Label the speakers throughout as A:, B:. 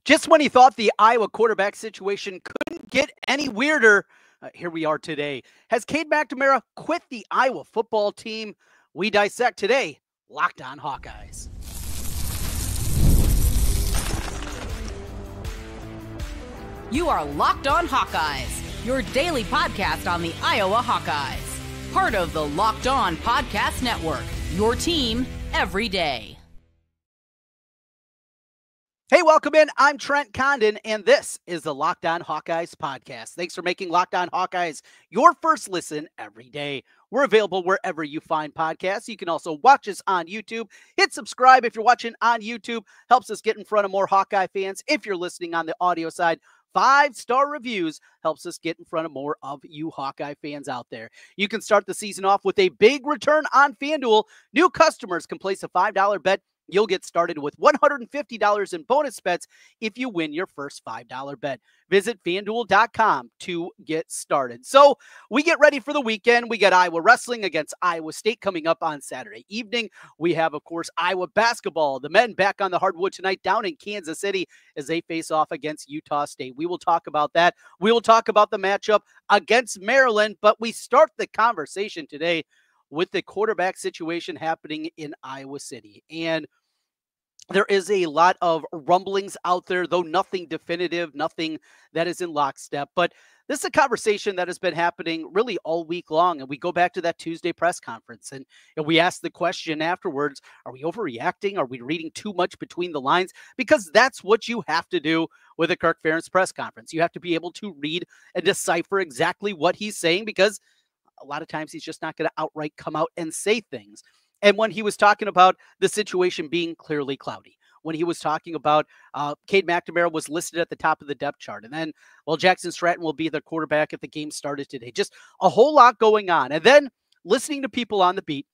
A: Just when you thought the Iowa quarterback situation couldn't get any weirder, here we are today. Has Cade McNamara quit the Iowa football team? We dissect today, Locked On Hawkeyes.
B: You are Locked On Hawkeyes, your daily podcast on the Iowa Hawkeyes. Part of the Locked On Podcast Network, your team every day.
A: Hey, welcome in. I'm Trent Condon, and this is the Locked On Hawkeyes podcast. Thanks for making Locked On Hawkeyes your first listen every day. We're available wherever you find podcasts. You can also watch us on YouTube. Hit subscribe if you're watching on YouTube. Helps us get in front of more Hawkeye fans. If you're listening on the audio side, 5-star reviews helps us get in front of more of you Hawkeye fans out there. You can start the season off with a big return on FanDuel. New customers can place a $5 bet. You'll get started with $150 in bonus bets if you win your first $5 bet. Visit FanDuel.com to get started. So we get ready for the weekend. We got Iowa wrestling against Iowa State coming up on Saturday evening. We have, of course, Iowa basketball. The men back on the hardwood tonight down in Kansas City as they face off against Utah State. We will talk about that. We will talk about the matchup against Maryland, but we start the conversation today with the quarterback situation happening in Iowa City. And there is a lot of rumblings out there, though nothing definitive, nothing that is in lockstep. But this is a conversation that has been happening really all week long. And we go back to that Tuesday press conference and we ask the question afterwards, are we overreacting? Are we reading too much between the lines? Because that's what you have to do with a Kirk Ferentz press conference. You have to be able to read and decipher exactly what he's saying, because a lot of times he's just not going to outright come out and say things. And when he was talking about the situation being clearly cloudy, when he was talking about Cade McNamara was listed at the top of the depth chart, and then, well, Jackson Stratton will be the quarterback if the game started today. Just a whole lot going on. And then listening to people on the beat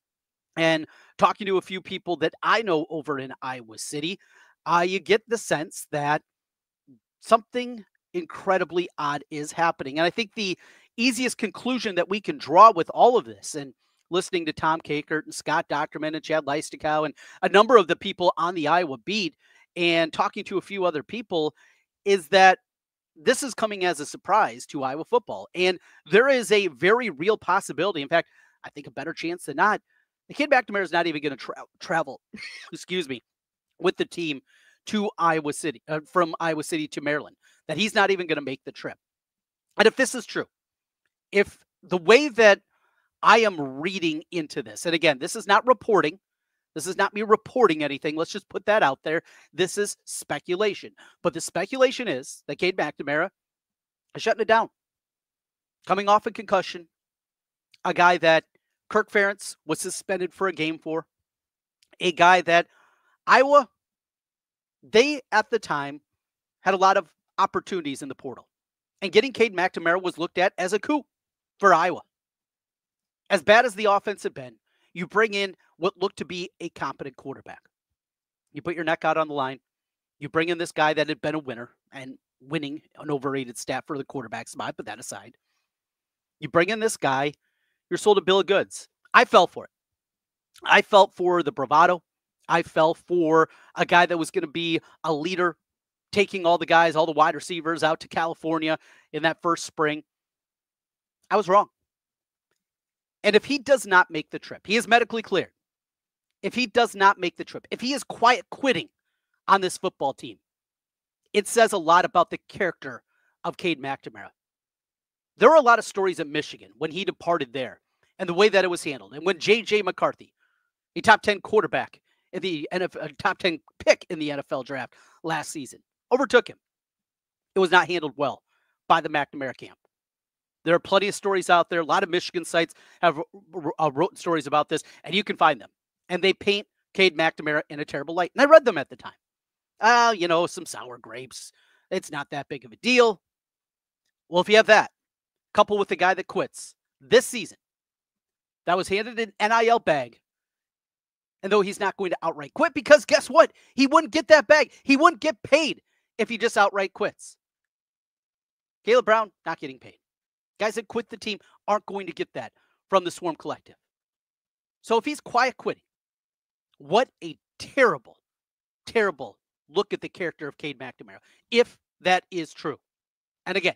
A: and talking to a few people that I know over in Iowa City, you get the sense that something incredibly odd is happening. And I think the easiest conclusion that we can draw with all of this, and listening to Tom Kakert and Scott Docterman and Chad Leistokow and a number of the people on the Iowa beat and talking to a few other people, is that this is coming as a surprise to Iowa football. And there is a very real possibility. In fact, I think a better chance than not, the kid McNamara is not even going to travel, excuse me, with the team to Iowa City, from Iowa City to Maryland, that he's not even going to make the trip. And if this is true, if the way that I am reading into this, and again, this is not reporting. This is not me reporting anything. Let's just put that out there. This is speculation. But the speculation is that Cade McNamara is shutting it down. Coming off a concussion, a guy that Kirk Ferentz was suspended for a game for, a guy that Iowa, they at the time had a lot of opportunities in the portal. And getting Cade McNamara was looked at as a coup for Iowa. As bad as the offense had been, you bring in what looked to be a competent quarterback. You put your neck out on the line. You bring in this guy that had been a winner, and winning an overrated stat for the quarterback spot, but that aside. You bring in this guy, you're sold a bill of goods. I fell for it. I felt for the bravado. I fell for a guy that was going to be a leader, taking all the guys, all the wide receivers out to California in that first spring. I was wrong. And if he does not make the trip, he is medically cleared. If he does not make the trip, if he is quiet quitting on this football team, it says a lot about the character of Cade McNamara. There were a lot of stories at Michigan when he departed there and the way that it was handled. And when J.J. McCarthy, a top 10 quarterback in the NFL, a top 10 pick in the NFL draft last season, overtook him, it was not handled well by the McNamara camp. There are plenty of stories out there. A lot of Michigan sites have wrote stories about this, and you can find them. And they paint Cade McNamara in a terrible light. And I read them at the time. Some sour grapes. It's not that big of a deal. Well, if you have that, coupled with the guy that quits this season, that was handed an NIL bag, and though he's not going to outright quit, because guess what? He wouldn't get that bag. He wouldn't get paid if he just outright quits. Caleb Brown, not getting paid. Guys that quit the team aren't going to get that from the Swarm Collective. So if he's quiet quitting, what a terrible, terrible look at the character of Cade McNamara. If that is true. And again,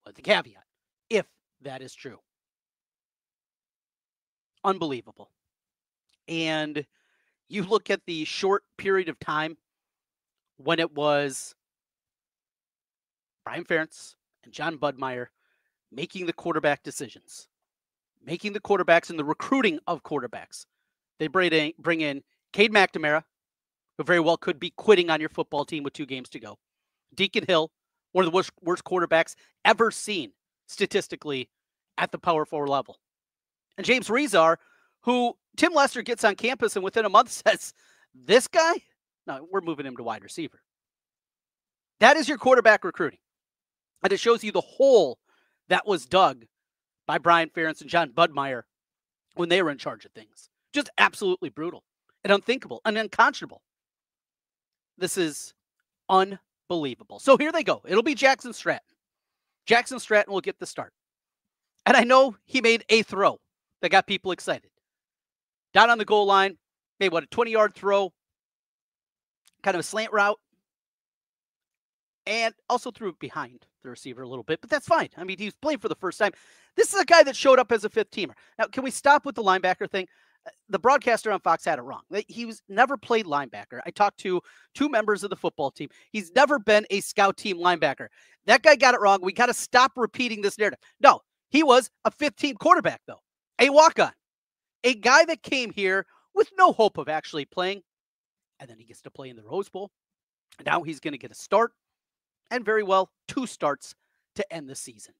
A: with the caveat, if that is true. Unbelievable. And you look at the short period of time when it was Brian Ferentz and John Budmeyer making the quarterback decisions, making the quarterbacks and the recruiting of quarterbacks. They bring in Cade McNamara, who very well could be quitting on your football team with 2 games to go. Deacon Hill, one of the worst quarterbacks ever seen statistically at the Power 4 level. And James Rezar, who Tim Lester gets on campus and within a month says, this guy? No, we're moving him to wide receiver. That is your quarterback recruiting. And it shows you the hole that was dug by Brian Ferentz and John Budmeyer when they were in charge of things. Just absolutely brutal and unthinkable and unconscionable. This is unbelievable. So here they go. It'll be Jackson Stratton. Jackson Stratton will get the start. And I know he made a throw that got people excited. Down on the goal line, made a 20-yard throw, kind of a slant route, and also threw it behind the receiver a little bit, but that's fine. I mean, he's playing for the first time. This is a guy that showed up as a 5th-teamer. Now, can we stop with the linebacker thing? The broadcaster on Fox had it wrong. He was never played linebacker. I talked to 2 members of the football team. He's never been a scout team linebacker. That guy got it wrong. We got to stop repeating this narrative. No, he was a 5th-team quarterback, though. A walk-on. A guy that came here with no hope of actually playing, and then he gets to play in the Rose Bowl. And now he's going to get a start, and very well 2 starts to end the season.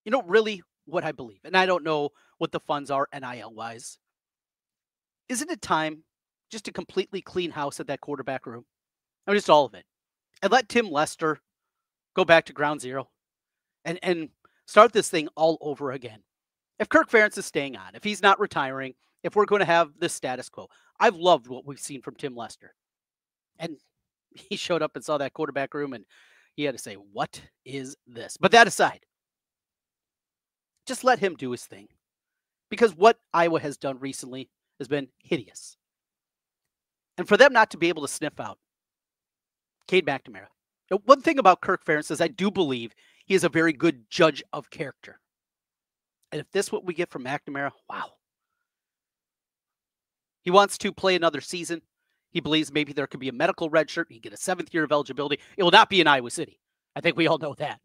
A: You know, really what I believe, and I don't know what the funds are NIL-wise, isn't it time just to completely clean house at that quarterback room? I mean, just all of it. And let Tim Lester go back to ground zero and start this thing all over again. If Kirk Ferentz is staying on, if he's not retiring, if we're going to have this status quo, I've loved what we've seen from Tim Lester. And he showed up and saw that quarterback room and he had to say, what is this? But that aside, just let him do his thing. Because what Iowa has done recently has been hideous. And for them not to be able to sniff out Cade McNamara. Now, one thing about Kirk Ferentz is I do believe he is a very good judge of character. And if this is what we get from McNamara, wow. He wants to play another season. He believes maybe there could be a medical red shirt. He get a 7th year of eligibility. It will not be in Iowa City. I think we all know that.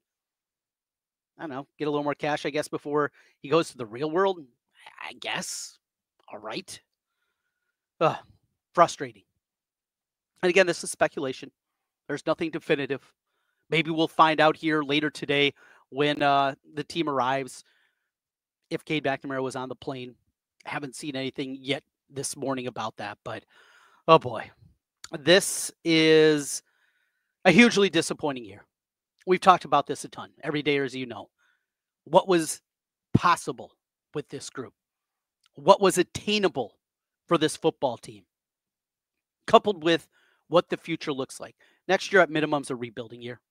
A: I don't know, get a little more cash, I guess, before he goes to the real world. I guess. All right. Frustrating. And again, this is speculation. There's nothing definitive. Maybe we'll find out here later today when the team arrives if Cade McNamara was on the plane. I haven't seen anything yet this morning about that, but oh boy, this is a hugely disappointing year. We've talked about this a ton. Every day, as you know, what was possible with this group, what was attainable for this football team, coupled with what the future looks like. Next year at minimum is a rebuilding year.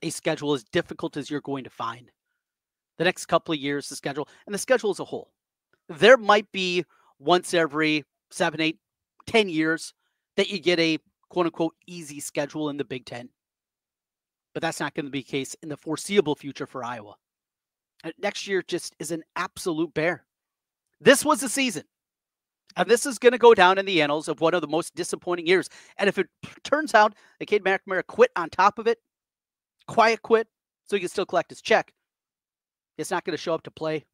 A: A schedule as difficult as you're going to find. The next couple of years, the schedule, and the schedule as a whole. There might be once every 7, 8, 10 years that you get a quote-unquote easy schedule in the Big Ten. But that's not going to be the case in the foreseeable future for Iowa. Next year just is an absolute bear. This was the season. And this is going to go down in the annals of one of the most disappointing years. And if it turns out that Cade McNamara quit on top of it, quiet quit, so he can still collect his check, it's not going to show up to play.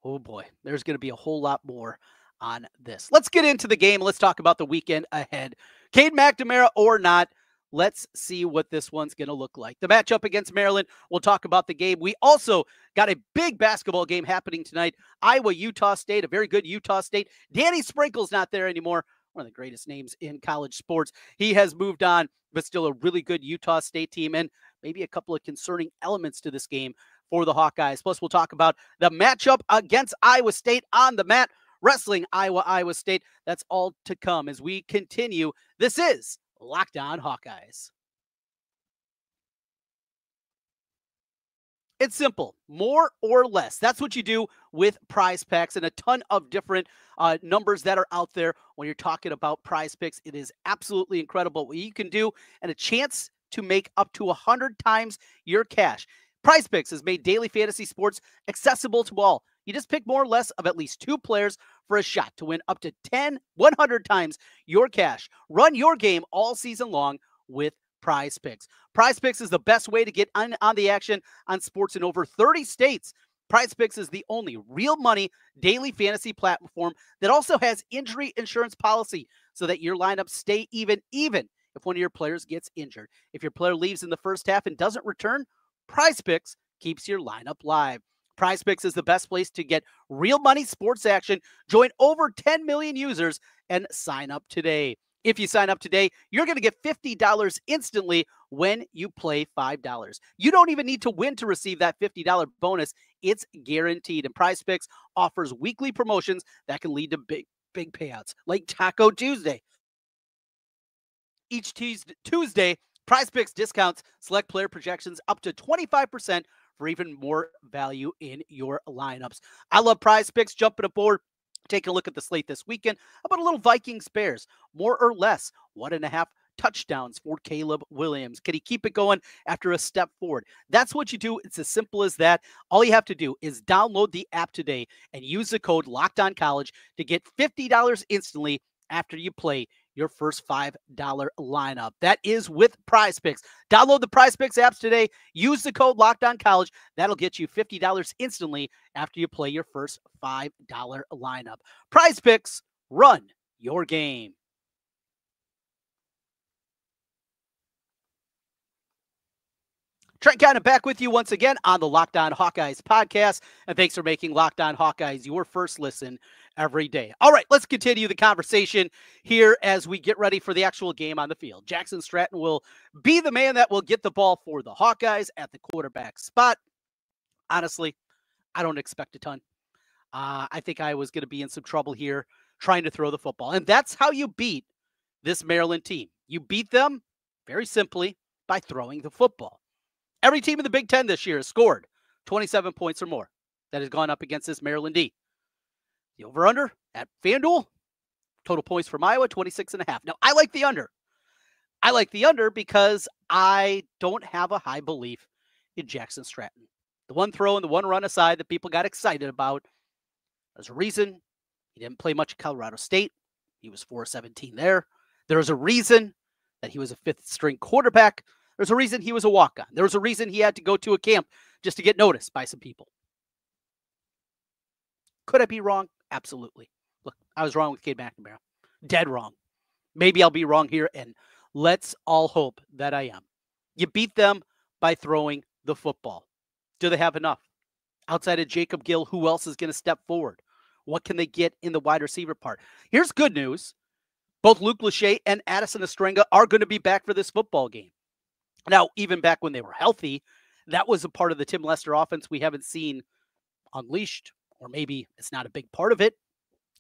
A: Oh boy, there's going to be a whole lot more on this. Let's get into the game. Let's talk about the weekend ahead. Cade McNamara or not, let's see what this one's going to look like. The matchup against Maryland, we'll talk about the game. We also got a big basketball game happening tonight. Iowa, Utah State, a very good Utah State. Danny Sprinkle's not there anymore. One of the greatest names in college sports. He has moved on, but still a really good Utah State team and maybe a couple of concerning elements to this game for the Hawkeyes. Plus, we'll talk about the matchup against Iowa State on the mat. Wrestling Iowa State. That's all to come as we continue. This is Locked On Hawkeyes. It's simple, more or less. That's what you do with prize packs and a ton of different numbers that are out there when you're talking about prize picks. It is absolutely incredible what you can do and a chance to make up to 100 times your cash. Prize Picks has made daily fantasy sports accessible to all. You just pick more or less of at least 2 players for a shot to win up to 100 times your cash. Run your game all season long with Prize Picks. Prize Picks is the best way to get on the action on sports in over 30 states. Prize Picks is the only real money daily fantasy platform that also has injury insurance policy so that your lineups stay even if one of your players gets injured. If your player leaves in the first half and doesn't return, Prize Picks keeps your lineup live. Prize Picks is the best place to get real money sports action. Join over 10 million users and sign up today. If you sign up today, you're going to get $50 instantly when you play $5. You don't even need to win to receive that $50 bonus. It's guaranteed. And Prize Picks offers weekly promotions that can lead to big payouts, like Taco Tuesday. Each Tuesday, Prize Picks discounts select player projections up to 25% for even more value in your lineups. I love Prize Picks. Jumping aboard. Taking a look at the slate this weekend. How about a little Vikings Bears? More or less 1.5 touchdowns for Caleb Williams. Can he keep it going after a step forward? That's what you do. It's as simple as that. All you have to do is download the app today and use the code LOCKEDONCollege to get $50 instantly after you play your first $5 lineup. That is with Prize Picks. Download the Prize Picks apps today. Use the code LOCKEDONCollege. That'll get you $50 instantly after you play your first $5 lineup. Prize Picks, run your game. Trent Condon back with you once again on the Locked On Hawkeyes podcast, and thanks for making Locked On Hawkeyes your first listen every day. All right, let's continue the conversation here as we get ready for the actual game on the field. Jackson Stratton will be the man that will get the ball for the Hawkeyes at the quarterback spot. Honestly, I don't expect a ton. I think I was going to be in some trouble here trying to throw the football, and that's how you beat this Maryland team. You beat them very simply by throwing the football. Every team in the Big Ten this year has scored 27 points or more that has gone up against this Maryland D. The over-under at FanDuel, total points from Iowa, 26.5. Now, I like the under. I like the under because I don't have a high belief in Jackson Stratton. The one throw and the one run aside that people got excited about, there's a reason he didn't play much at Colorado State. He was 4-17 there. There's a reason that he was a fifth-string quarterback. There's a reason he was a walk-on. There was a reason he had to go to a camp just to get noticed by some people. Could I be wrong? Absolutely. Look, I was wrong with Cade McNamara. Dead wrong. Maybe I'll be wrong here, and let's all hope that I am. You beat them by throwing the football. Do they have enough? Outside of Jacob Gill, who else is going to step forward? What can they get in the wide receiver part? Here's good news. Both Luke Lachey and Addison Estrenga are going to be back for this football game. Now, even back when they were healthy, that was a part of the Tim Lester offense we haven't seen unleashed, or maybe it's not a big part of it.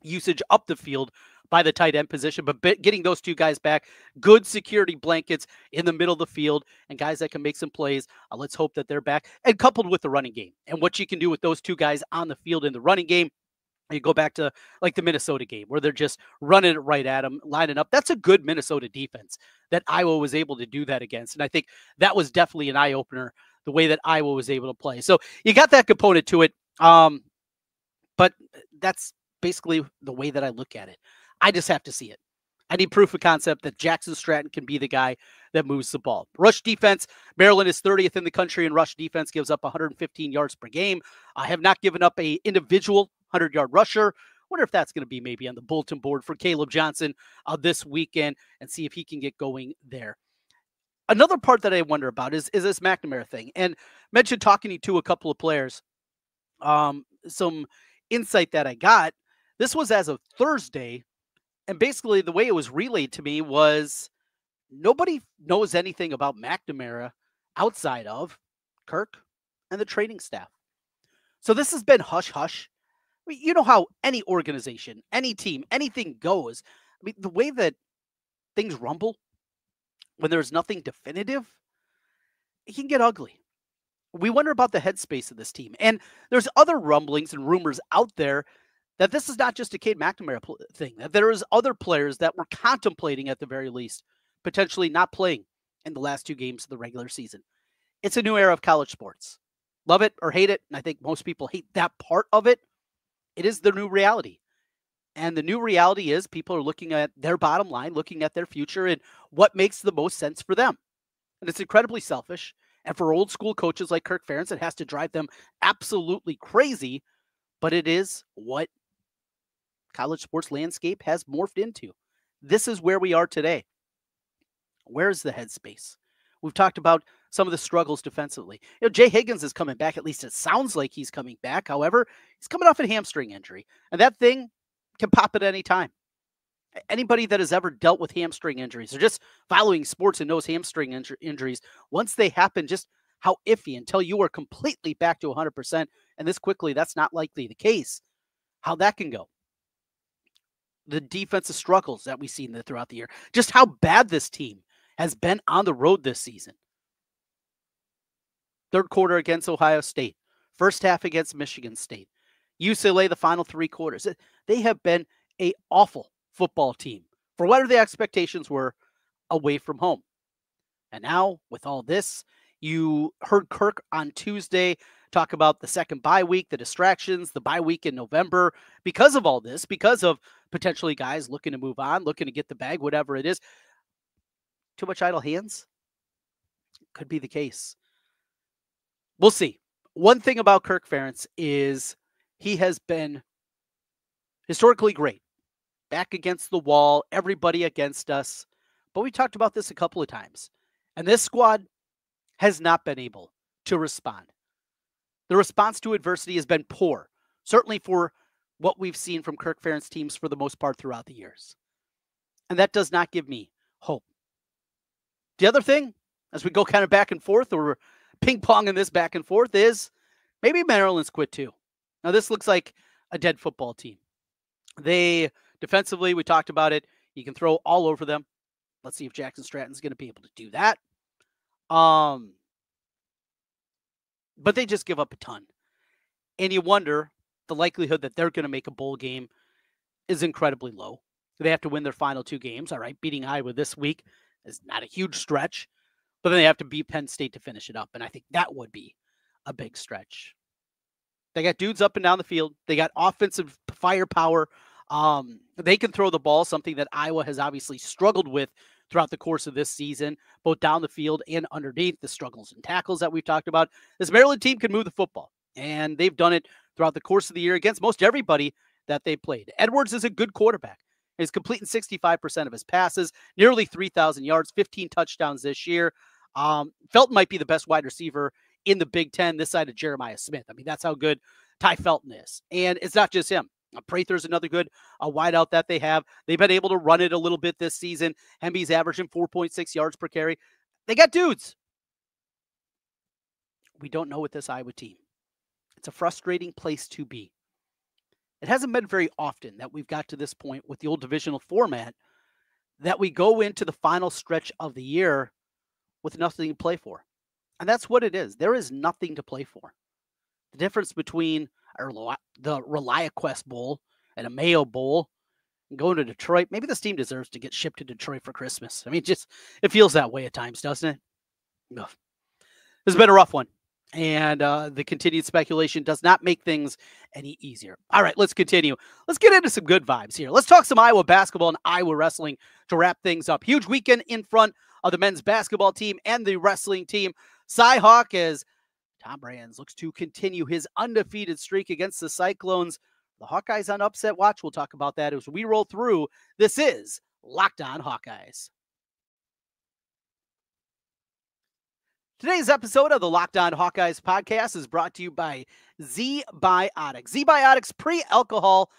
A: Usage up the field by the tight end position, but getting those two guys back, good security blankets in the middle of the field, and guys that can make some plays. Let's hope that they're back, and coupled with the running game. And what you can do with those two guys on the field in the running game, you go back to like the Minnesota game where they're just running it right at them, lining up. That's a good Minnesota defense that Iowa was able to do that against. And I think that was definitely an eye-opener, the way that Iowa was able to play. So you got that component to it. But that's basically the way that I look at it. I just have to see it. I need proof of concept that Jackson Stratton can be the guy that moves the ball. Rush defense, Maryland is 30th in the country in rush defense, gives up 115 yards per game. I have not given up a individual 100-yard rusher. Wonder if that's going to be maybe on the bulletin board for Caleb Johnson this weekend and see if he can get going there. Another part that I wonder about is this McNamara thing. And mentioned talking to a couple of players, some insight that I got. This was as of Thursday. And basically the way it was relayed to me was nobody knows anything about McNamara outside of Kirk and the training staff. So this has been hush-hush. I mean, you know how any organization, any team, anything goes. I mean, the way that things rumble when there's nothing definitive, it can get ugly. we wonder about the headspace of this team. And there's other rumblings and rumors out there that this is not just a Cade McNamara thing, that there is other players that were contemplating, at the very least, potentially not playing in the last 2 games of the regular season. It's a new era of college sports. Love it or hate it, and I think most people hate that part of it. It is the new reality. And the new reality is people are looking at their bottom line, looking at their future, and what makes the most sense for them. And it's incredibly selfish. And for old school coaches like Kirk Ferentz, it has to drive them absolutely crazy. But it is what college sports landscape has morphed into. This is where we are today. Where's the headspace? We've talked about some of the struggles defensively. Jay Higgins is coming back. At least it sounds like he's coming back. However, he's coming off a hamstring injury. And that thing can pop at any time. Anybody that has ever dealt with hamstring injuries or just following sports and knows hamstring injuries, once they happen, just how iffy until you are completely back to 100%. And this quickly, that's not likely the case. How that can go. The defensive struggles that we've seen throughout the year. Just how bad this team has been on the road this season. Third quarter against Ohio State. First half against Michigan State. UCLA, the final 3 quarters. They have been an awful football team for whatever the expectations were away from home. And now, with all this, you heard Kirk on Tuesday talk about the second bye week, the distractions, the bye week in November. Because of all this, because of potentially guys looking to move on, looking to get the bag, whatever it is, too much idle hands? Could be the case. We'll see. One thing about Kirk Ferentz is he has been historically great. Back against the wall, everybody against us. But we talked about this a couple of times. And this squad has not been able to respond. The response to adversity has been poor, certainly for what we've seen from Kirk Ferentz teams for the most part throughout the years. And that does not give me hope. The other thing, as we go kind of back and forth, or ping-ponging this back and forth, is maybe Maryland's quit too. Now, this looks like a dead football team. They, defensively, we talked about it. You can throw all over them. Let's see if Jackson Stratton's going to be able to do that. But they just give up a ton. And you wonder, the likelihood that they're going to make a bowl game is incredibly low. They have to win their final 2 games. All right, beating Iowa this week is not a huge stretch. But then they have to beat Penn State to finish it up. And I think that would be a big stretch. They got dudes up and down the field. They got offensive firepower. They can throw the ball, something that Iowa has obviously struggled with throughout the course of this season, both down the field and underneath, the struggles and tackles that we've talked about. This Maryland team can move the football, and they've done it throughout the course of the year against most everybody that they played. Edwards is a good quarterback. He's completing 65% of his passes, nearly 3,000 yards, 15 touchdowns this year. Felton might be the best wide receiver in the Big Ten this side of Jeremiah Smith. I mean, that's how good Ty Felton is. And it's not just him. Prather's another good wideout that they have. They've been able to run it a little bit this season. Hemby's averaging 4.6 yards per carry. They got dudes. We don't know with this Iowa team. It's a frustrating place to be. It hasn't been very often that we've got to this point with the old divisional format that we go into the final stretch of the year with nothing to play for. And that's what it is. There is nothing to play for. The difference between the ReliaQuest Bowl and a Mayo Bowl and going to Detroit, maybe this team deserves to get shipped to Detroit for Christmas. I mean, it feels that way at times, doesn't it? Ugh. This has been a rough one. And the continued speculation does not make things any easier. All right, let's continue. Let's get into some good vibes here. Let's talk some Iowa basketball and Iowa wrestling to wrap things up. Huge weekend in front of the men's basketball team and the wrestling team. CyHawk, as Tom Brands looks to continue his undefeated streak against the Cyclones. The Hawkeyes on upset watch. We'll talk about that as we roll through. This is Locked On Hawkeyes. Today's episode of the Locked On Hawkeyes podcast is brought to you by Z-Biotics. Z-Biotics pre-alcohol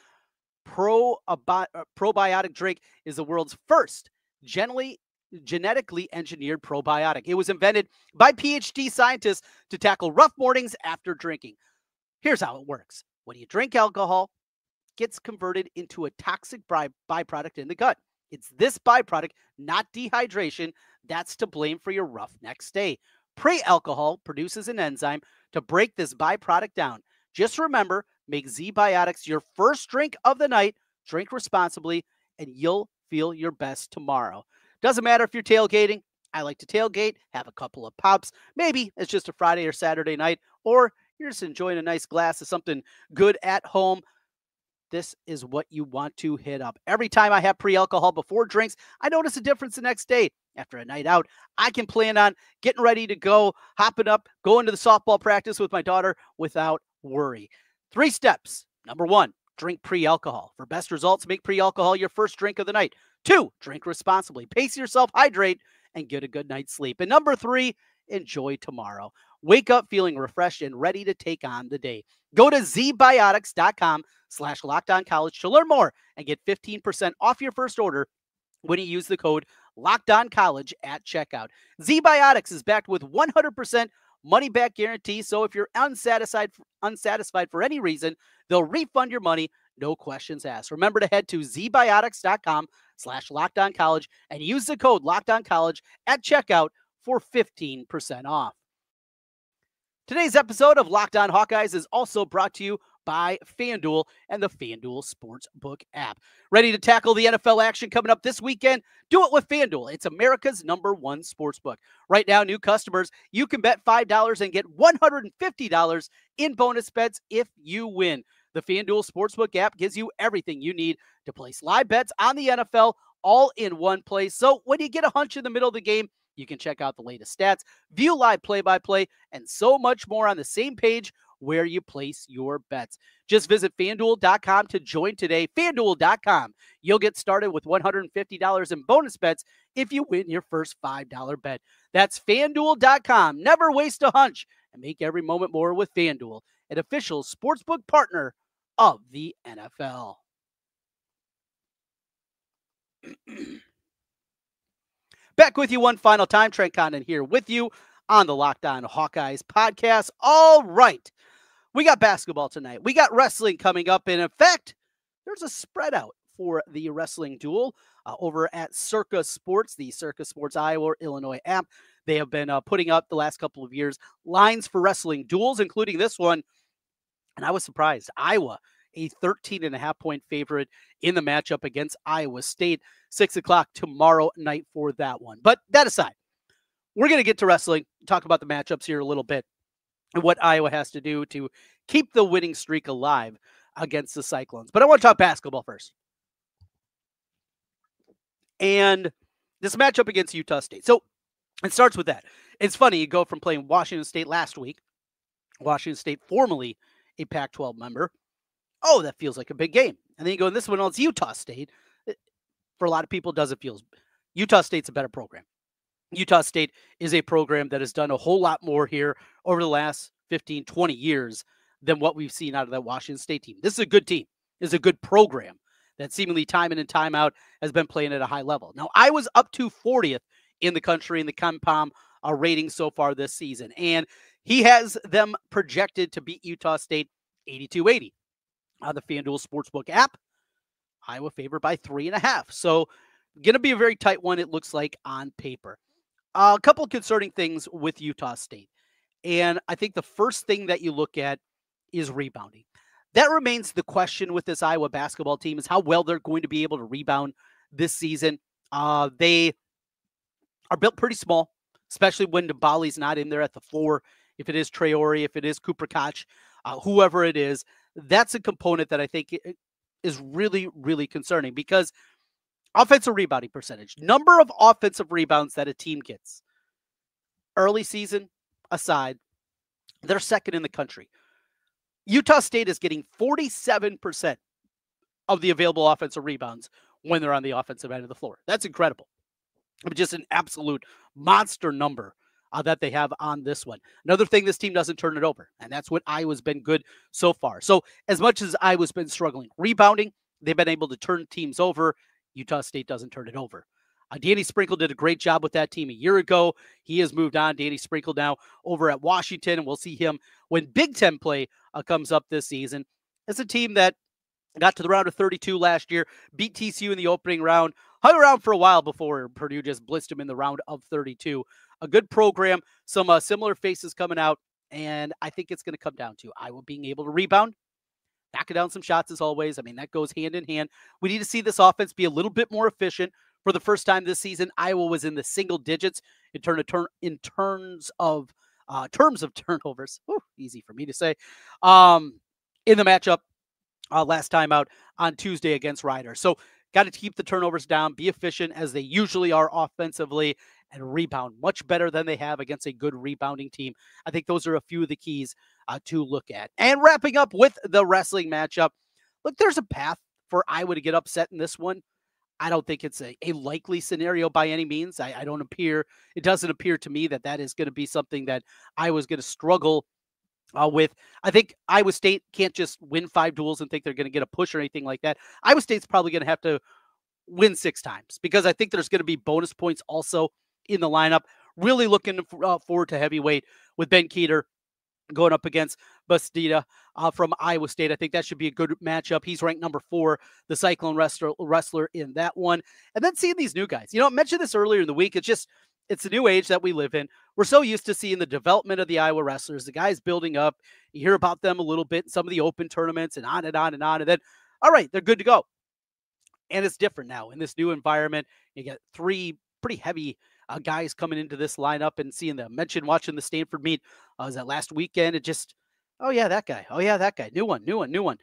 A: probiotic drink is the world's first genetically engineered probiotic. It was invented by PhD scientists to tackle rough mornings after drinking. Here's how it works. When you drink alcohol, it gets converted into a toxic byproduct in the gut. It's this byproduct, not dehydration, that's to blame for your rough next day. Pre-alcohol produces an enzyme to break this byproduct down. Just remember, make Z-Biotics your first drink of the night. Drink responsibly, and you'll feel your best tomorrow. Doesn't matter if you're tailgating. I like to tailgate, have a couple of pops. Maybe it's just a Friday or Saturday night, or you're just enjoying a nice glass of something good at home. This is what you want to hit up. Every time I have pre-alcohol before drinks, I notice a difference the next day. After a night out, I can plan on getting ready to go, hopping up, going to the softball practice with my daughter without worry. 3 steps. Number 1, drink pre-alcohol. For best results, make pre-alcohol your first drink of the night. 2, drink responsibly. Pace yourself, hydrate, and get a good night's sleep. And number 3, enjoy tomorrow. Wake up feeling refreshed and ready to take on the day. Go to zbiotics.com/LockedOnCollege to learn more and get 15% off your first order when you use the code LockedOnCollege at checkout. Z-Biotics is backed with 100% money-back guarantee, so if you're unsatisfied for any reason, they'll refund your money, no questions asked. Remember to head to zbiotics.com/LockedOnCollege and use the code LockedOnCollege at checkout for 15% off. Today's episode of Locked On Hawkeyes is also brought to you by FanDuel and the FanDuel Sportsbook app. Ready to tackle the NFL action coming up this weekend? Do it with FanDuel. It's America's #1 sportsbook. Right now, new customers, you can bet $5 and get $150 in bonus bets if you win. The FanDuel Sportsbook app gives you everything you need to place live bets on the NFL all in one place. So when you get a hunch in the middle of the game, you can check out the latest stats, view live play-by-play, and so much more on the same page where you place your bets. Just visit FanDuel.com to join today. FanDuel.com. You'll get started with $150 in bonus bets if you win your first $5 bet. That's FanDuel.com. Never waste a hunch and make every moment more with FanDuel, an official sportsbook partner of the NFL. Back with you one final time. Trent Condon here with you on the Locked On Hawkeyes podcast. All right. We got basketball tonight. We got wrestling coming up. And in fact, there's a spread out for the wrestling duel over at Circa Sports, the Circa Sports Iowa or Illinois app. They have been putting up the last couple of years lines for wrestling duels, including this one. And I was surprised. Iowa, a 13.5-point favorite in the matchup against Iowa State. 6 o'clock tomorrow night for that one. But that aside, we're going to get to wrestling, talk about the matchups here a little bit, and what Iowa has to do to keep the winning streak alive against the Cyclones. But I want to talk basketball first. And this matchup against Utah State. So it starts with that. It's funny, you go from playing Washington State last week, Washington State formerly a Pac-12 member. Oh, that feels like a big game. And then you go in this one, it's Utah State. For a lot of people, it doesn't feel. Utah State's a better program. Utah State is a program that has done a whole lot more here over the last 15, 20 years than what we've seen out of that Washington State team. This is a good team. This is a good program that seemingly time in and time out has been playing at a high level. Now, I was up to 40th in the country in the KenPom rating so far this season, and he has them projected to beat Utah State 82-80. On the FanDuel Sportsbook app, Iowa favored by 3.5. So going to be a very tight one, it looks like, on paper. A couple of concerning things with Utah State. And I think the first thing that you look at is rebounding. That remains the question with this Iowa basketball team, is how well they're going to be able to rebound this season. They are built pretty small, especially when Bali's not in there at the floor. If it is Traore, if it is Cooper Koch, whoever it is, that's a component that I think is really, really concerning, because offensive rebounding percentage, number of offensive rebounds that a team gets, early season aside, they're second in the country. Utah State is getting 47% of the available offensive rebounds when they're on the offensive end of the floor. That's incredible. Just an absolute monster number that they have on this one. Another thing, this team doesn't turn it over, and that's what Iowa's been good so far. So as much as Iowa's been struggling rebounding, they've been able to turn teams over. Utah State doesn't turn it over. Danny Sprinkle did a great job with that team a year ago. He has moved on. Danny Sprinkle now over at Washington, and we'll see him when Big Ten play comes up this season. It's a team that got to the round of 32 last year, beat TCU in the opening round, hung around for a while before Purdue just blitzed them in the round of 32. A good program, some similar faces coming out, and I think it's going to come down to Iowa being able to rebound, knocking down some shots as always. I mean, that goes hand in hand. We need to see this offense be a little bit more efficient. For the first time this season, Iowa was in the single digits in terms of turnovers. Whew, easy for me to say. In the matchup last time out on Tuesday against Rider. So got to keep the turnovers down, be efficient as they usually are offensively, and rebound much better than they have against a good rebounding team. I think those are a few of the keys to look at. And wrapping up with the wrestling matchup, look, there's a path for Iowa to get upset in this one. I don't think it's a likely scenario by any means. It doesn't appear to me that is going to be something that Iowa's going to struggle with. I think Iowa State can't just win 5 duels and think they're going to get a push or anything like that. Iowa State's probably going to have to win 6 times because I think there's going to be bonus points also in the lineup. Really looking forward to heavyweight with Ben Keeter going up against Bastida from Iowa State. I think that should be a good matchup. He's ranked number 4, the Cyclone wrestler in that one. And then seeing these new guys. I mentioned this earlier in the week. It's the new age that we live in. We're so used to seeing the development of the Iowa wrestlers, the guys building up. You hear about them a little bit in some of the open tournaments and on and on and on. And then, all right, they're good to go. And it's different now in this new environment. You got 3 pretty heavy guys coming into this lineup and seeing them. Mentioned watching the Stanford meet. Was that last weekend? It just, oh yeah, that guy. Oh yeah, that guy. New one.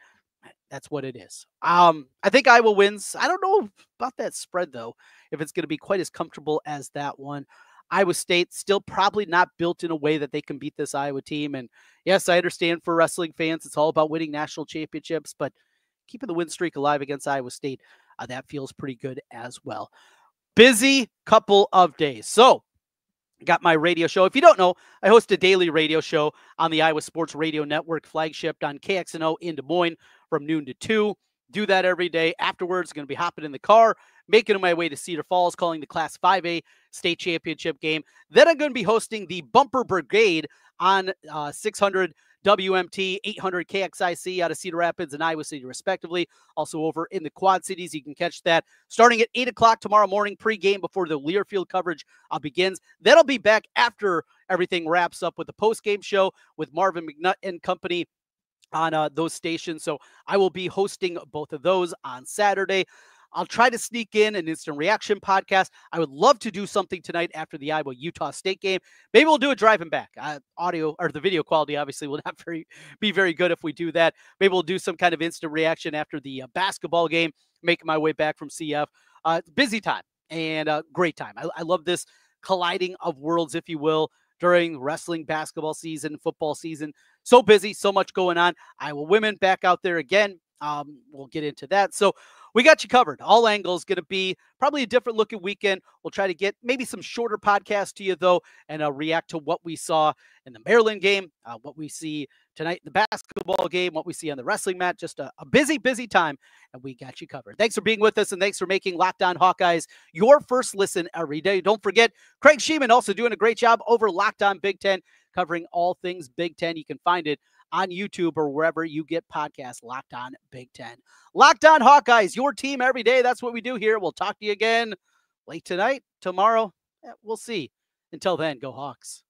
A: That's what it is. I think Iowa wins. I don't know about that spread though, if it's going to be quite as comfortable as that one. Iowa State still probably not built in a way that they can beat this Iowa team. And yes, I understand for wrestling fans, it's all about winning national championships, but keeping the win streak alive against Iowa State, that feels pretty good as well. Busy couple of days. So got my radio show. If you don't know, I host a daily radio show on the Iowa Sports Radio Network, flagship on KXNO in Des Moines from noon to 2. Do that every day. Afterwards, going to be hopping in the car, making my way to Cedar Falls, calling the Class 5A state championship game. Then I'm going to be hosting the Bumper Brigade on 600 WMT, 800 KXIC out of Cedar Rapids and Iowa City, respectively. Also over in the Quad Cities, you can catch that starting at 8 o'clock tomorrow morning, pregame before the Learfield coverage begins. Then I'll be back after everything wraps up with the postgame show with Marvin McNutt and company on those stations. So I will be hosting both of those on Saturday. I'll try to sneak in an instant reaction podcast. I would love to do something tonight after the Iowa-Utah State game. Maybe we'll do a driving back. Audio or the video quality obviously will not be very good if we do that. Maybe we'll do some kind of instant reaction after the basketball game, making my way back from CF. Busy time and great time. I love this colliding of worlds, if you will, during wrestling, basketball season, football season. So busy, so much going on. Iowa women back out there again. We'll get into that. So we got you covered. All angles. Going to be probably a different looking weekend. We'll try to get maybe some shorter podcasts to you, though, and react to what we saw in the Maryland game, what we see tonight in the basketball game, what we see on the wrestling mat. Just a busy, busy time, and we got you covered. Thanks for being with us, and thanks for making Locked On Hawkeyes your first listen every day. Don't forget, Craig Sheeman also doing a great job over Locked On Big Ten, covering all things Big Ten. You can find it on YouTube or wherever you get podcasts. Locked On Big Ten. Locked On Hawkeyes, your team every day. That's what we do here. We'll talk to you again late tonight, tomorrow. We'll see. Until then, go Hawks.